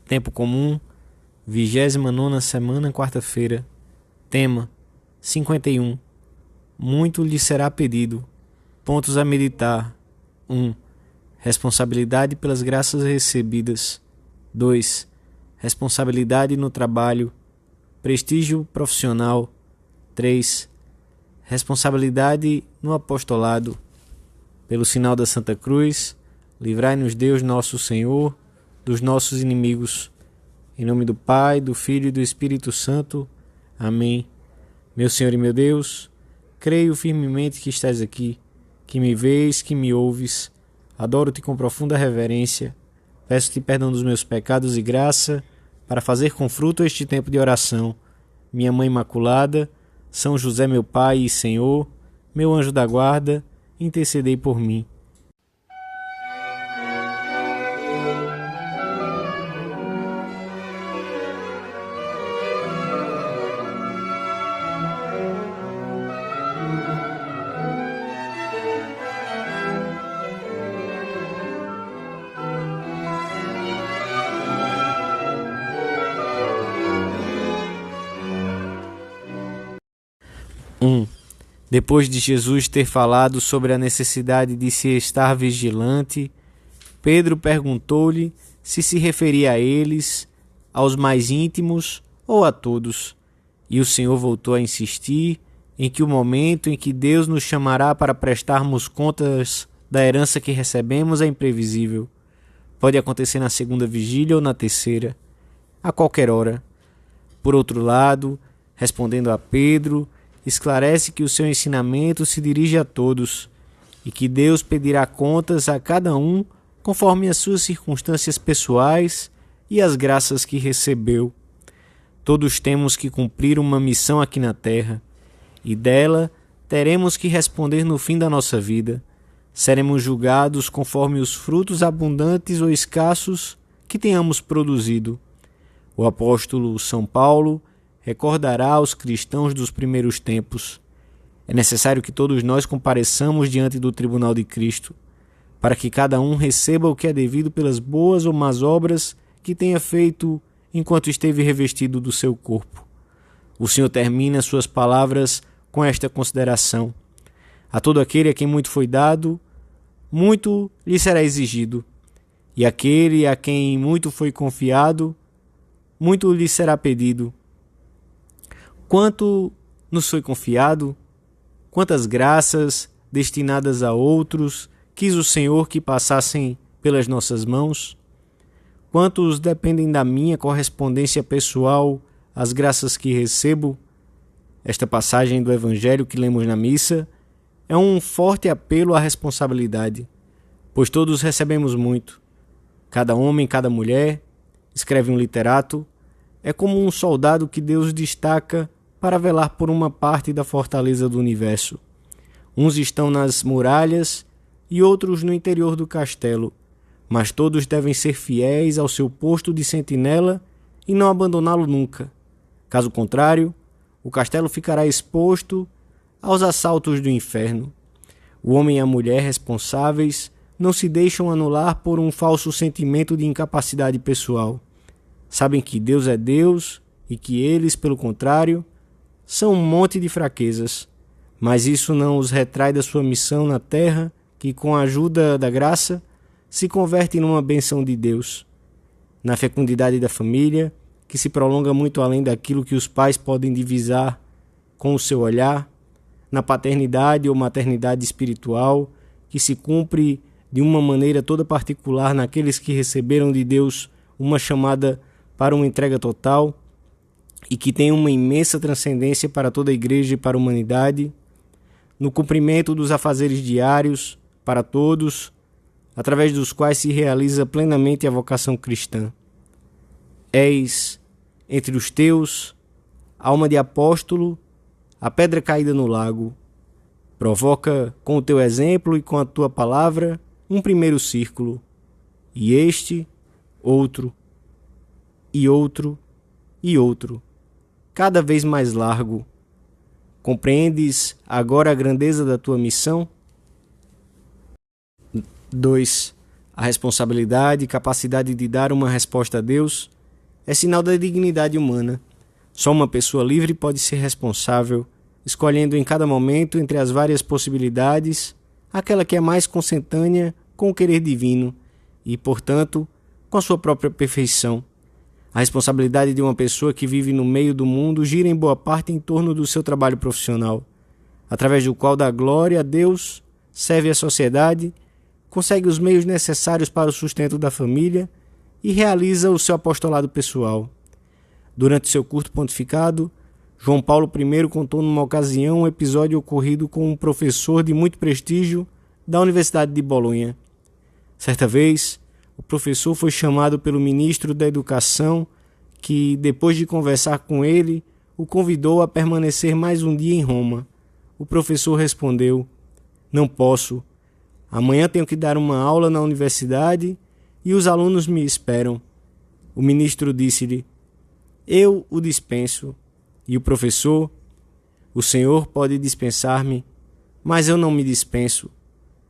Tempo comum, 29ª semana, quarta-feira. Tema: 51. Muito lhe será pedido. Pontos a meditar. 1. Responsabilidade pelas graças recebidas. 2. Responsabilidade no trabalho. Prestígio profissional. 3. Responsabilidade no apostolado. Pelo sinal da Santa Cruz, livrai-nos Deus nosso Senhor dos nossos inimigos. Em nome do Pai, do Filho e do Espírito Santo. Amém. Meu Senhor e meu Deus, creio firmemente que estás aqui, que me vês, que me ouves. Adoro-te com profunda reverência. Peço-te perdão dos meus pecados e graça para fazer com fruto este tempo de oração. Minha Mãe Imaculada, São José meu Pai e Senhor, meu anjo da guarda, intercedei por mim. Depois de Jesus ter falado sobre a necessidade de se estar vigilante, Pedro perguntou-lhe se referia a eles, aos mais íntimos ou a todos. E o Senhor voltou a insistir em que o momento em que Deus nos chamará para prestarmos contas da herança que recebemos é imprevisível. Pode acontecer na segunda vigília ou na terceira, a qualquer hora. Por outro lado, respondendo a Pedro, esclarece que o seu ensinamento se dirige a todos e que Deus pedirá contas a cada um conforme as suas circunstâncias pessoais e as graças que recebeu. Todos temos que cumprir uma missão aqui na terra e dela teremos que responder no fim da nossa vida. Seremos julgados conforme os frutos abundantes ou escassos que tenhamos produzido. O apóstolo São Paulo recordará aos cristãos dos primeiros tempos. É necessário que todos nós compareçamos diante do tribunal de Cristo, para que cada um receba o que é devido pelas boas ou más obras que tenha feito enquanto esteve revestido do seu corpo. O Senhor termina suas palavras com esta consideração: a todo aquele a quem muito foi dado, muito lhe será exigido, e aquele a quem muito foi confiado, muito lhe será pedido. Quanto nos foi confiado, quantas graças destinadas a outros quis o Senhor que passassem pelas nossas mãos? Quantos dependem da minha correspondência pessoal às graças que recebo? Esta passagem do Evangelho que lemos na missa é um forte apelo à responsabilidade, pois todos recebemos muito. Cada homem, cada mulher, escreve um literato, é como um soldado que Deus destaca para velar por uma parte da fortaleza do universo. Uns estão nas muralhas e outros no interior do castelo, mas todos devem ser fiéis ao seu posto de sentinela e não abandoná-lo nunca. Caso contrário, o castelo ficará exposto aos assaltos do inferno. O homem e a mulher responsáveis não se deixam anular por um falso sentimento de incapacidade pessoal. Sabem que Deus é Deus e que eles, pelo contrário, são um monte de fraquezas, mas isso não os retrai da sua missão na terra, que com a ajuda da graça se converte numa bênção de Deus. Na fecundidade da família, que se prolonga muito além daquilo que os pais podem divisar com o seu olhar, na paternidade ou maternidade espiritual, que se cumpre de uma maneira toda particular naqueles que receberam de Deus uma chamada para uma entrega total, e que tem uma imensa transcendência para toda a Igreja e para a humanidade, no cumprimento dos afazeres diários para todos, através dos quais se realiza plenamente a vocação cristã. És, entre os teus, alma de apóstolo, a pedra caída no lago. Provoca com o teu exemplo e com a tua palavra um primeiro círculo, e este, outro, e outro, e outro, cada vez mais largo. Compreendes agora a grandeza da tua missão? 2. A responsabilidade e capacidade de dar uma resposta a Deus é sinal da dignidade humana. Só uma pessoa livre pode ser responsável, escolhendo em cada momento entre as várias possibilidades aquela que é mais consentânea com o querer divino e, portanto, com a sua própria perfeição. A responsabilidade de uma pessoa que vive no meio do mundo gira em boa parte em torno do seu trabalho profissional, através do qual dá glória a Deus, serve à sociedade, consegue os meios necessários para o sustento da família e realiza o seu apostolado pessoal. Durante seu curto pontificado, João Paulo I contou numa ocasião um episódio ocorrido com um professor de muito prestígio da Universidade de Bolonha. Certa vez, o professor foi chamado pelo ministro da Educação, que, depois de conversar com ele, o convidou a permanecer mais um dia em Roma. O professor respondeu: "Não posso. Amanhã tenho que dar uma aula na universidade e os alunos me esperam." O ministro disse-lhe: "Eu o dispenso." E o professor: "O senhor pode dispensar-me, mas eu não me dispenso."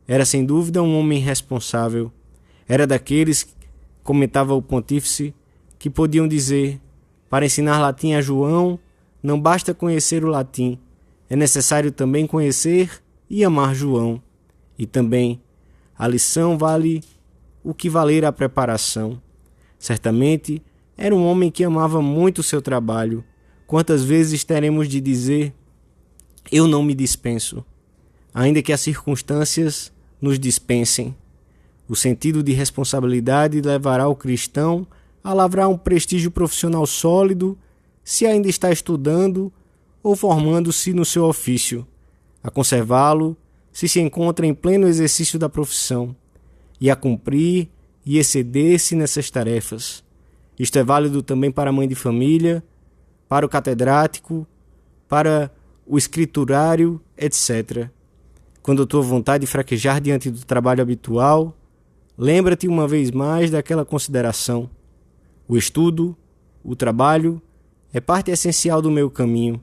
Era sem dúvida um homem responsável. Era daqueles, comentava o pontífice, que podiam dizer: para ensinar latim a João, não basta conhecer o latim, é necessário também conhecer e amar João. E também, a lição vale o que valer a preparação. Certamente, era um homem que amava muito o seu trabalho. Quantas vezes teremos de dizer: eu não me dispenso, ainda que as circunstâncias nos dispensem. O sentido de responsabilidade levará o cristão a lavrar um prestígio profissional sólido, se ainda está estudando ou formando-se no seu ofício, a conservá-lo se encontra em pleno exercício da profissão, e a cumprir e exceder-se nessas tarefas. Isto é válido também para a mãe de família, para o catedrático, para o escriturário, etc. Quando a tua vontade fraquejar diante do trabalho habitual, lembra-te uma vez mais daquela consideração: o estudo, o trabalho, é parte essencial do meu caminho.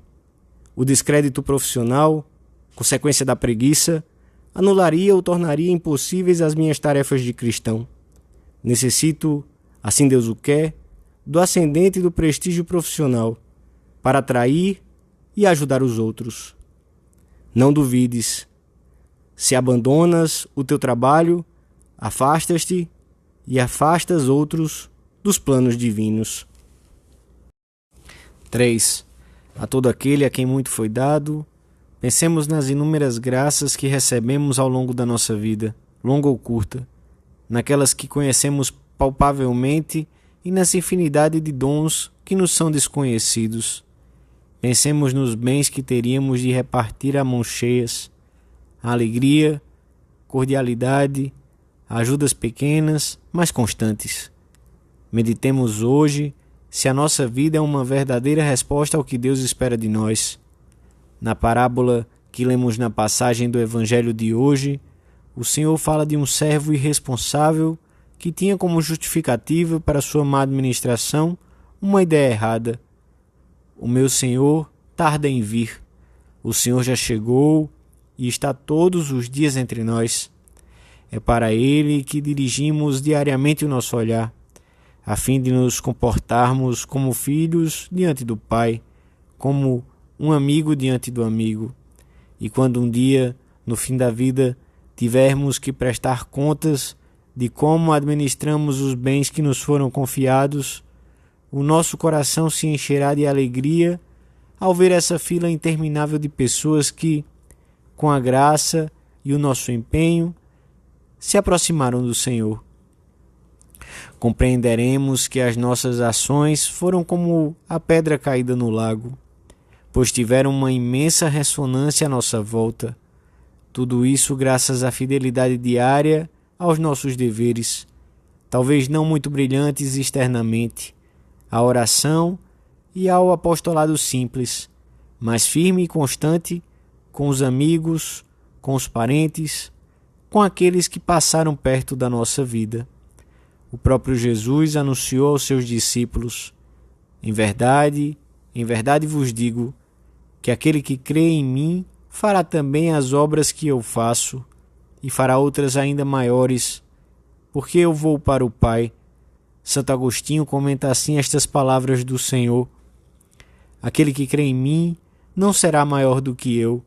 O descrédito profissional, consequência da preguiça, anularia ou tornaria impossíveis as minhas tarefas de cristão. Necessito, assim Deus o quer, do ascendente e do prestígio profissional, para atrair e ajudar os outros. Não duvides. Se abandonas o teu trabalho, afastas-te e afastas outros dos planos divinos. 3. A todo aquele a quem muito foi dado, pensemos nas inúmeras graças que recebemos ao longo da nossa vida, longa ou curta, naquelas que conhecemos palpavelmente e nessa infinidade de dons que nos são desconhecidos. Pensemos nos bens que teríamos de repartir a mãos cheias, a alegria, cordialidade, ajudas pequenas, mas constantes. Meditemos hoje se a nossa vida é uma verdadeira resposta ao que Deus espera de nós. Na parábola que lemos na passagem do Evangelho de hoje, o Senhor fala de um servo irresponsável que tinha como justificativa para sua má administração uma ideia errada. O meu Senhor tarda em vir. O Senhor já chegou e está todos os dias entre nós. É para Ele que dirigimos diariamente o nosso olhar, a fim de nos comportarmos como filhos diante do Pai, como um amigo diante do amigo. E quando um dia, no fim da vida, tivermos que prestar contas de como administramos os bens que nos foram confiados, o nosso coração se encherá de alegria ao ver essa fila interminável de pessoas que, com a graça e o nosso empenho, se aproximaram do Senhor. Compreenderemos que as nossas ações foram como a pedra caída no lago, pois tiveram uma imensa ressonância à nossa volta. Tudo isso graças à fidelidade diária aos nossos deveres, talvez não muito brilhantes externamente, à oração e ao apostolado simples, mas firme e constante com os amigos, com os parentes, com aqueles que passaram perto da nossa vida. O próprio Jesus anunciou aos seus discípulos: em verdade vos digo, que aquele que crê em mim fará também as obras que eu faço, e fará outras ainda maiores, porque eu vou para o Pai. Santo Agostinho comenta assim estas palavras do Senhor: aquele que crê em mim não será maior do que eu,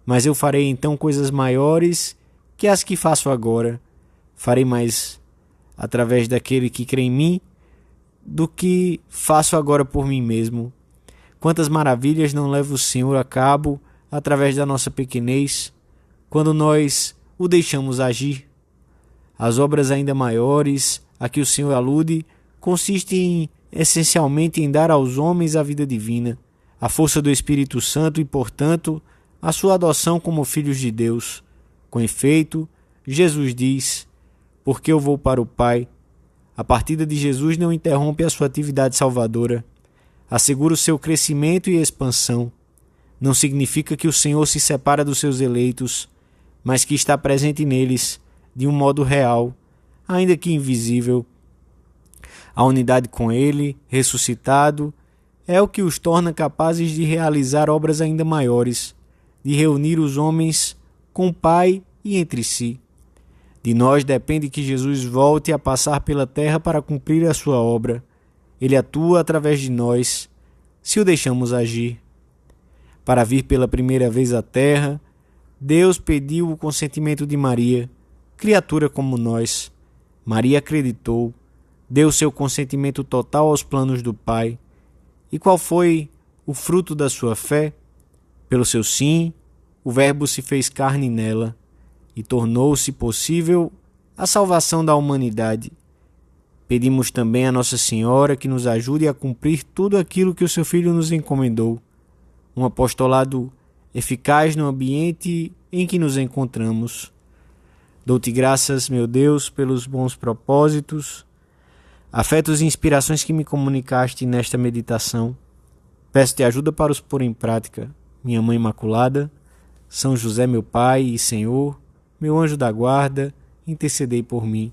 mas eu farei então coisas maiores que as que faço agora. Farei mais através daquele que crê em mim do que faço agora por mim mesmo. Quantas maravilhas não leva o Senhor a cabo através da nossa pequenez, quando nós o deixamos agir. As obras ainda maiores a que o Senhor alude consistem essencialmente em dar aos homens a vida divina, a força do Espírito Santo e, portanto, a sua adoção como filhos de Deus. Com efeito, Jesus diz: porque eu vou para o Pai. A partida de Jesus não interrompe a sua atividade salvadora, assegura o seu crescimento e expansão. Não significa que o Senhor se separa dos seus eleitos, mas que está presente neles de um modo real, ainda que invisível. A unidade com Ele, ressuscitado, é o que os torna capazes de realizar obras ainda maiores, de reunir os homens com o Pai e entre si. De nós depende que Jesus volte a passar pela terra para cumprir a sua obra. Ele atua através de nós, se o deixamos agir. Para vir pela primeira vez à terra, Deus pediu o consentimento de Maria, criatura como nós. Maria acreditou, deu seu consentimento total aos planos do Pai. E qual foi o fruto da sua fé? Pelo seu sim, o Verbo se fez carne nela e tornou-se possível a salvação da humanidade. Pedimos também a Nossa Senhora que nos ajude a cumprir tudo aquilo que o seu Filho nos encomendou. Um apostolado eficaz no ambiente em que nos encontramos. Dou-te graças, meu Deus, pelos bons propósitos, afetos e inspirações que me comunicaste nesta meditação. Peço-te ajuda para os pôr em prática. Minha Mãe Imaculada, São José, meu Pai e Senhor, meu anjo da guarda, intercedei por mim.